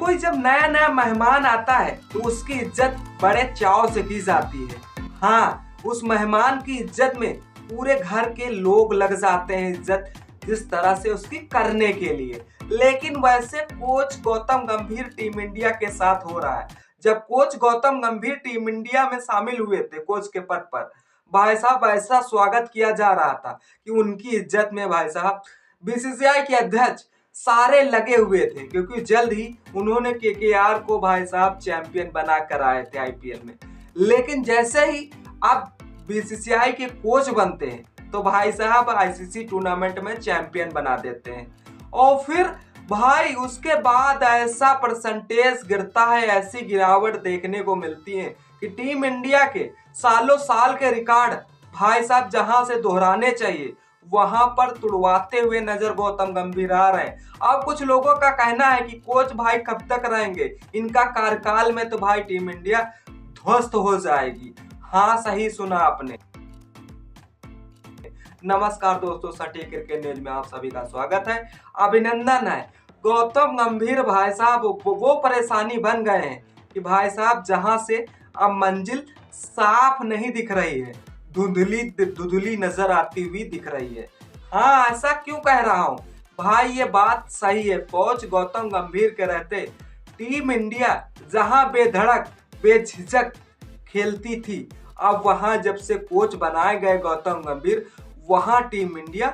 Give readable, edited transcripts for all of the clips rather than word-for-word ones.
कोई जब नया नया मेहमान आता है तो उसकी इज्जत बड़े चाव से की जाती है। हाँ, उस मेहमान की इज्जत में पूरे घर के लोग लग जाते हैं इज्जत जिस तरह से उसकी करने के लिए। लेकिन वैसे कोच गौतम गंभीर टीम इंडिया के साथ हो रहा है। जब कोच गौतम गंभीर टीम इंडिया में शामिल हुए थे कोच के पद पर, भाई साहब ऐसा स्वागत किया जा रहा था कि उनकी इज्जत में भाई साहब बीसीसीआई के अध्यक्ष सारे लगे हुए थे, क्योंकि जल्द ही उन्होंने केकेआर को भाई साहब चैंपियन बना कर आए थे आईपीएल में। लेकिन जैसे ही अब बीसीसीआई के कोच बनते हैं तो भाई साहब आईसीसी टूर्नामेंट में चैंपियन बना देते हैं, और फिर भाई उसके बाद ऐसा परसेंटेज गिरता है, ऐसी गिरावट देखने को मिलती है कि टीम इंडिया के सालों साल के रिकॉर्ड भाई साहब जहां से दोहराने चाहिए वहां पर तुड़वाते हुए नजर गौतम गंभीर आ रहे हैं। अब कुछ लोगों का कहना है कि कोच भाई कब तक रहेंगे, इनका कार्यकाल में तो भाई टीम इंडिया ध्वस्त हो जाएगी। हाँ, सही सुना आपने। नमस्कार दोस्तों, सटीक क्रिकेट न्यूज में आप सभी का स्वागत है। अभिनंदन है, गौतम गंभीर भाई साहब वो परेशानी बन गए हैं कि भाई साहब जहां से अब मंजिल साफ नहीं दिख रही है, धुंधली नजर आती हुई दिख रही है। हाँ, ऐसा क्यों कह रहा हूँ भाई, ये बात सही है। कोच गौतम गंभीर के रहते टीम इंडिया जहां बेधड़क बेझिझक खेलती थी, अब वहां जब से कोच बनाए गए गौतम गंभीर, वहां टीम इंडिया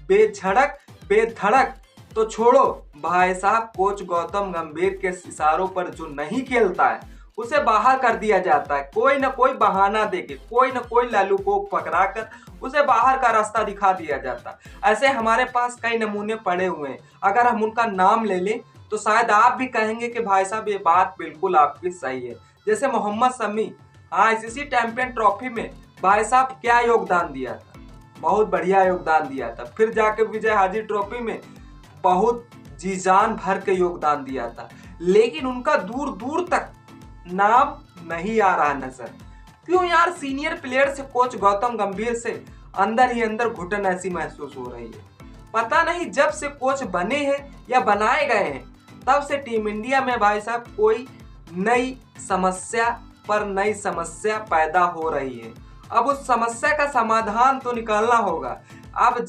बेझड़क बेधड़क तो छोड़ो भाई साहब, कोच गौतम गंभीर के इशारों पर जो नहीं खेलता है उसे बाहर कर दिया जाता है। कोई ना कोई बहाना देके, कोई ना कोई लालू को पकड़ा कर उसे बाहर का रास्ता दिखा दिया जाता है। ऐसे हमारे पास कई नमूने पड़े हुए हैं, अगर हम उनका नाम ले लें तो शायद आप भी कहेंगे कि भाई साहब ये बात बिल्कुल आपकी सही है। जैसे Mohammed Shami, ICC champion trophy में भाई साहब क्या योगदान दिया था, बहुत बढ़िया योगदान दिया था। फिर जाके विजय हाजी ट्रॉफी में बहुत जी जान भर के योगदान दिया था, लेकिन उनका दूर दूर तक नाम नहीं आ रहा नजर। क्यों यार, सीनियर प्लेयर से कोच गौतम गंभीर से अंदर ही अंदर घुटन ऐसी महसूस हो रही है। पता नहीं जब से कोच बने हैं या बनाए गए हैं तब से टीम इंडिया में भाई साहब कोई नई समस्या पर नई समस्या पैदा हो रही है। अब उस समस्या का समाधान तो निकालना होगा। अब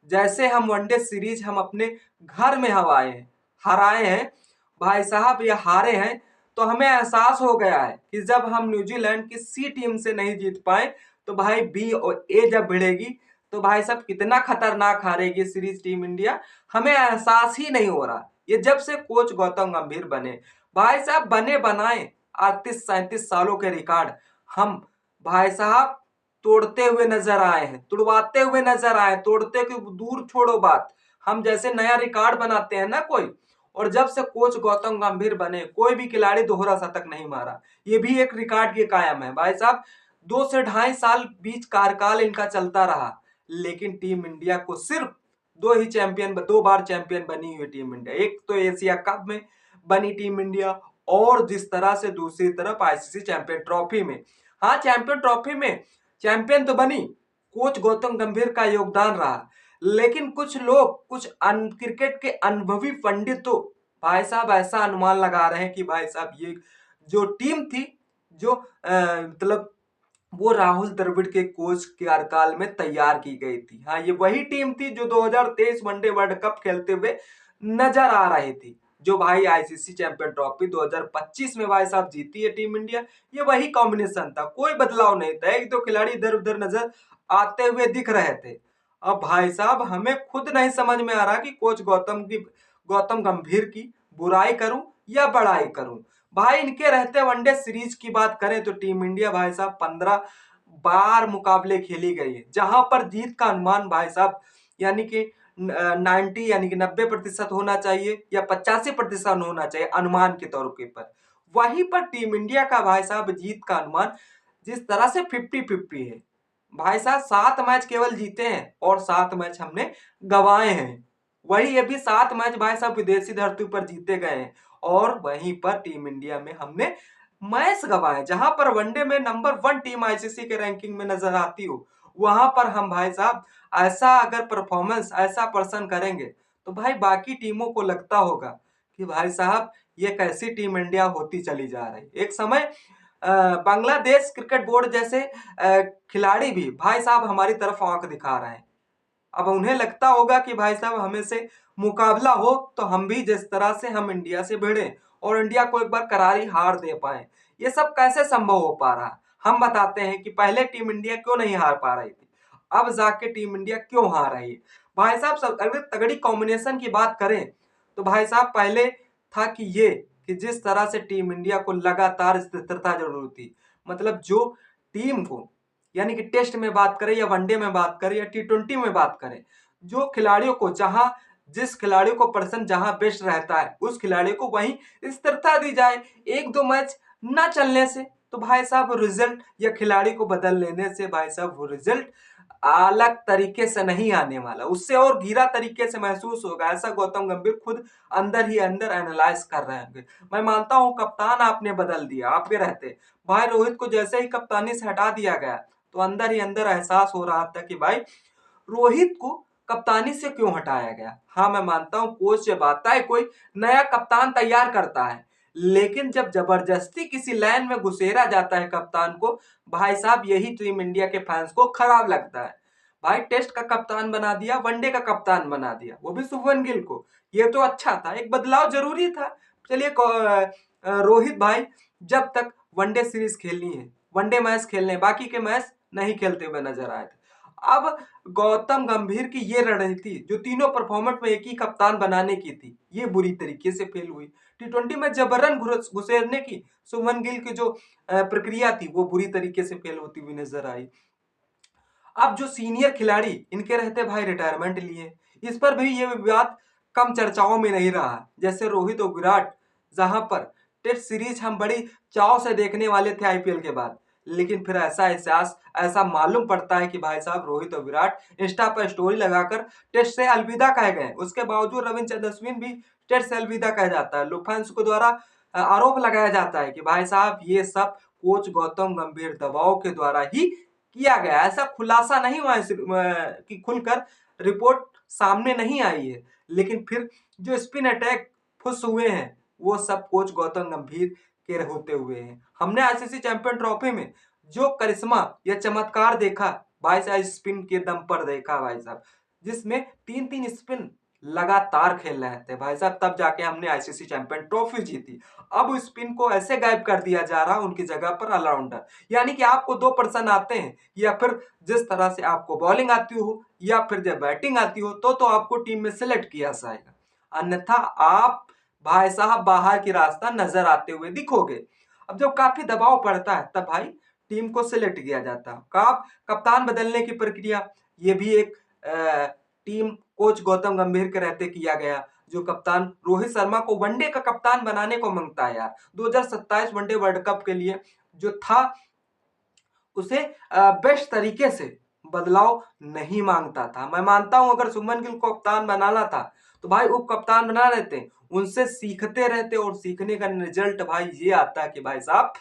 जैसे हम वनडे सीरीज हम अपने घर में हराए हैं भाई साहब, या हारे हैं, तो हमें एहसास हो गया है कि जब हम न्यूजीलैंड की सी टीम से नहीं जीत पाए तो भाई बी और ए जब भिड़ेगी तो भाई साहब कितना खतरनाक हारेगी सीरीज टीम इंडिया, हमें एहसास ही नहीं हो रहा। ये जब से कोच गौतम गंभीर बने भाई साहब, बने बनाए 38-37 सालों के रिकॉर्ड हम भाई साहब तोड़ते हुए नजर आए हैं, तुड़वाते हुए नजर आए। तोड़ते के दूर छोड़ो बात, हम जैसे नया रिकॉर्ड बनाते हैं ना कोई, और जब से कोच गौतम गंभीर बने कोई भी खिलाड़ी दोहरा शतक नहीं मारा, ये भी एक रिकॉर्ड के कायम है भाई साहब। 2 से ढाई साल बीच कार्यकाल इनका चलता रहा, लेकिन टीम इंडिया को सिर्फ दो बार चैंपियन बनी हुई टीम इंडिया। एक तो एशिया कप में बनी टीम इंडिया, और जिस तरह से दूसरी तरफ आईसीसी चैंपियन ट्रॉफी में। हाँ, चैंपियन ट्रॉफी में चैंपियन तो बनी, कोच गौतम गंभीर का योगदान रहा, लेकिन कुछ लोग, कुछ क्रिकेट के अनुभवी पंडित तो भाई साहब ऐसा अनुमान लगा रहे हैं कि भाई साहब ये जो टीम थी, जो मतलब वो राहुल द्रविड़ के कोच के कार्यकाल में तैयार की गई थी। हाँ, ये वही टीम थी जो 2023 वनडे वर्ल्ड कप खेलते हुए नजर आ रही थी, जो भाई आईसीसी चैंपियन ट्रॉफी 2025 में भाई साहब जीती है टीम इंडिया। ये वही कॉम्बिनेशन था, कोई बदलाव नहीं था। एक दो खिलाड़ी इधर उधर नजर आते हुए दिख रहे थे। अब भाई साहब हमें खुद नहीं समझ में आ रहा कि कोच गौतम गंभीर की बुराई करूं या बड़ाई करूं। भाई इनके रहते वनडे सीरीज की बात करें तो टीम इंडिया भाई साहब 15 बार मुकाबले खेली गई है, जहां पर जीत का अनुमान भाई साहब यानी कि 90 यानी कि 90% होना चाहिए या 85% होना चाहिए अनुमान के तौर के पर। वहीं पर टीम इंडिया का भाई साहब जीत का अनुमान जिस तरह से 50-50 है भाई साहब। 7 मैच केवल जीते हैं और 7 मैच हमने गंवाए हैं। वही ये भी 7 मैच भाई साहब विदेशी धरती पर जीते गए हैं, और वहीं पर टीम इंडिया में हमने मैच गंवाए। जहां पर वनडे में नंबर 1 टीम आईसीसी के रैंकिंग में नजर आती हो, वहां पर हम भाई साहब ऐसा अगर परफॉर्मेंस ऐसा प्रदर्शन करेंगे तो भाई बाकी टीमों को लगता होगा कि भाई साहब ये कैसी टीम इंडिया होती चली जा रही। एक समय बांग्लादेश क्रिकेट बोर्ड जैसे खिलाड़ी भी भाई साहब हमारी तरफ आंख दिखा रहे हैं। अब उन्हें लगता होगा कि भाई साहब हमें से मुकाबला हो तो हम भी जिस तरह से हम इंडिया से भिड़े और इंडिया को एक बार करारी हार दे पाए। ये सब कैसे संभव हो पा रहा है? हम बताते हैं कि पहले टीम इंडिया क्यों नहीं हार पा रही थी, अब जाके टीम इंडिया क्यों हार रही है। भाई साहब सब अगर तगड़ी कॉम्बिनेशन की बात करें तो भाई साहब पहले था कि जिस तरह से टीम इंडिया को लगातार स्थिरता जरूरी थी, मतलब जो टीम को, यानी कि टेस्ट में बात करें या वनडे में बात करें या T20 में बात करें, जो खिलाड़ियों को जहां जिस खिलाड़ियों को पर्सन जहां बेस्ट रहता है उस खिलाड़ी को वहीं स्थिरता दी जाए। एक दो मैच न चलने से तो भाई साहब रिजल्ट या खिलाड़ी को बदल लेने से भाई साहब वो रिजल्ट अलग तरीके से नहीं आने वाला, उससे और गिरा तरीके से महसूस होगा। ऐसा गौतम गंभीर खुद अंदर ही अंदर एनालाइज कर रहे होंगे। मैं मानता हूं कप्तान आपने बदल दिया, आपके रहते भाई रोहित को जैसे ही कप्तानी से हटा दिया गया तो अंदर ही अंदर एहसास हो रहा था कि भाई रोहित को कप्तानी से क्यों हटाया गया। हाँ मैं मानता हूं कोच जब आता है कोई नया कप्तान तैयार करता है, लेकिन जब जबरदस्ती किसी लाइन में घुसेरा जाता है कप्तान को, भाई साहब यही टीम इंडिया के फैंस को खराब लगता है। भाई टेस्ट का कप्तान बना दिया, वनडे का कप्तान बना दिया, वो भी शुभमन गिल को। ये तो अच्छा था, एक बदलाव जरूरी था। चलिए रोहित भाई जब तक वनडे सीरीज खेलनी है, वनडे मैच खेलने, बाकी के मैच नहीं खेलते हुए नजर आए थे। अब गौतम गंभीर की ये रणनीति जो तीनों परफॉर्मेंस में एक ही कप्तान बनाने की थी, ये बुरी तरीके से फेल हुई। T20 में जबरन घुसेरने की शुभमन गिल की जो प्रक्रिया थी वो बुरी तरीके से फेल होती हुई नजर आई। अब जो सीनियर खिलाड़ी इनके रहते भाई रिटायरमेंट लिए, इस पर भी ये विवाद कम चर्चाओं में नहीं रहा। जैसे रोहित और विराट, जहां पर टेस्ट सीरीज हम बड़ी चाव से देखने वाले थे आईपीएल के बाद, लेकिन फिर ऐसा एहसास ऐसा मालूम पड़ता है कि भाई साहब रोहित और विराट इंस्टा पर स्टोरी लगाकर टेस्ट से अलविदा कह गए। उसके बावजूद रविंद्र चंद्र अश्विन भी टेस्ट से अलविदा कह जाता है। लोग फैंस को द्वारा आरोप लगाया जाता है कि भाई साहब ये सब कोच गौतम गंभीर दबाव के द्वारा ही किया गया। ऐसा खुलासा नहीं हुआ कि खुलकर रिपोर्ट सामने नहीं आई है, लेकिन फिर जो स्पिन अटैक फुस हुए हैं वो सब कोच गौतम गंभीर के होते हुए हैं। हमने आईसीसी चैंपियन ट्रॉफी में जो करिश्मा या चमत्कार देखा भाई साहब, स्पिन के दम पर देखा भाई साहब, जिसमें तीन तीन स्पिन लगातार खेल रहे थे भाई साहब, तब जाके हमने आईसीसी चैंपियन ट्रॉफी जीती। अब स्पिन को ऐसे गायब कर दिया जा रहा, उनकी जगह पर ऑलराउंडर, यानी कि आपको दो पर्सन आते हैं, या फिर जिस तरह से आपको बॉलिंग आती हो या फिर जब बैटिंग आती हो तो आपको टीम में सिलेक्ट किया जाएगा, अन्यथा आप भाई साहब बाहर की रास्ता नजर आते हुए दिखोगे। अब जब काफी दबाव पड़ता है तब भाई टीम को सिलेक्ट किया जाता है। कप्तान बदलने की प्रक्रिया, ये भी एक टीम कोच गौतम गंभीर के रहते किया गया। जो कप्तान रोहित शर्मा को वनडे का कप्तान बनाने को मांगता है यार, 2027 वनडे वर्ल्ड कप के लिए जो था उसे बेस्ट तरीके से बदलाव नहीं मांगता था। मैं मानता हूं अगर शुभमन गिल को कप्तान बनाना था तो भाई उप कप्तान बना लेते, उनसे सीखते रहते, और सीखने का रिजल्ट भाई ये आता है कि भाई साहब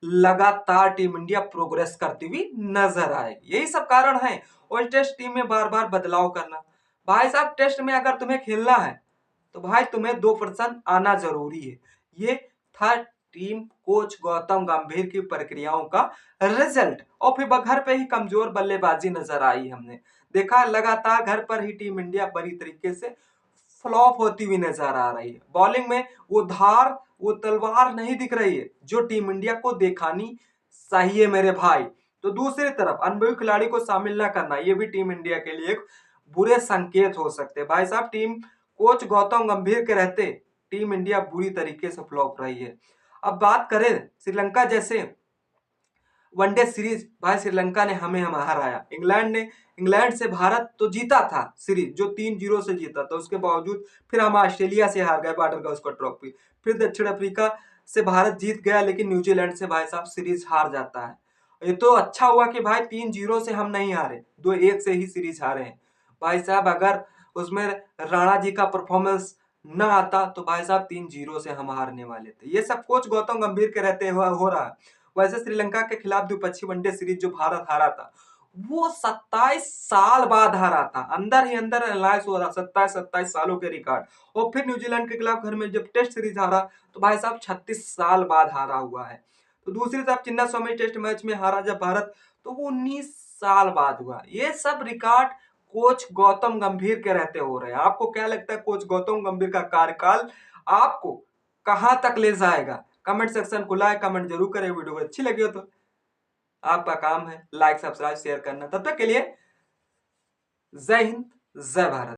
लगातार टीम इंडिया प्रोग्रेस करती हुई नजर आए। यही सब कारण है। और टेस्ट टीम में बार बार बदलाव करना, भाई साहब टेस्ट में अगर तुम्हें खेलना है तो भाई तुम्हें 2% आना जरूरी है। ये था टीम कोच गौतम गंभीर की प्रक्रियाओं का रिजल्ट। और फिर घर पे ही कमजोर बल्लेबाजी नजर आई। हमने देखा लगातार घर पर ही टीम इंडिया बड़ी तरीके से फ्लॉप होती हुई नजर आ रही है। बॉलिंग में वो धार वो तलवार नहीं दिख रही है जो टीम इंडिया को दिखानी चाहिए मेरे भाई। तो दूसरी तरफ अनुभवी खिलाड़ी को शामिल न करना, ये भी टीम इंडिया के लिए एक बुरे संकेत हो सकते हैं। भाई साहब टीम कोच गौतम गंभीर के रहते टीम इंडिया बुरी तरीके से फ्लॉप रही है। अब बात करें श्रीलंका जैसे वनडे सीरीज, भाई श्रीलंका ने हमें हराया। इंग्लैंड से भारत तो जीता था सीरीज, जो 3-0 से जीता था, उसके बावजूद फिर हम ऑस्ट्रेलिया से हार गए बॉर्डर गावस्कर ट्रॉफी। फिर दक्षिण अफ्रीका से भारत जीत गया, लेकिन न्यूजीलैंड से भाई साहब सीरीज हार जाता है। ये तो अच्छा हुआ कि भाई 3-0 से हम नहीं हारे, 2-1 से ही सीरीज हारे हैं। भाई साहब अगर उसमें राणा जी का परफॉर्मेंस न आता तो भाई साहब 3-0 से हम हारने वाले थे। ये सब कोच गौतम गंभीर के रहते हो रहा है। वैसे श्रीलंका के खिलाफ द्विपक्षीय वनडे सीरीज जो भारत हारा था वो 27 साल बाद हारा था, अंदर ही अंदर एनालाइज हो रहा, 27 सालों के रिकॉर्ड। और फिर न्यूजीलैंड के खिलाफ घर में जब टेस्ट सीरीज हारा तो भाई साहब 36 साल बाद हारा हुआ है। तो दूसरी तरफ चिन्ना स्वामी टेस्ट मैच में हारा जब भारत, तो वो 19 साल बाद हुआ। ये सब रिकॉर्ड कोच गौतम गंभीर के रहते हो रहे हैं। आपको क्या लगता है कोच गौतम गंभीर का कार्यकाल आपको कहां तक ले जाएगा? कमेंट सेक्शन खुला है, कमेंट जरूर करें। वीडियो को अच्छी लगी हो तो आपका काम है लाइक सब्सक्राइब शेयर करना। तब तक के लिए जय हिंद, जय भारत।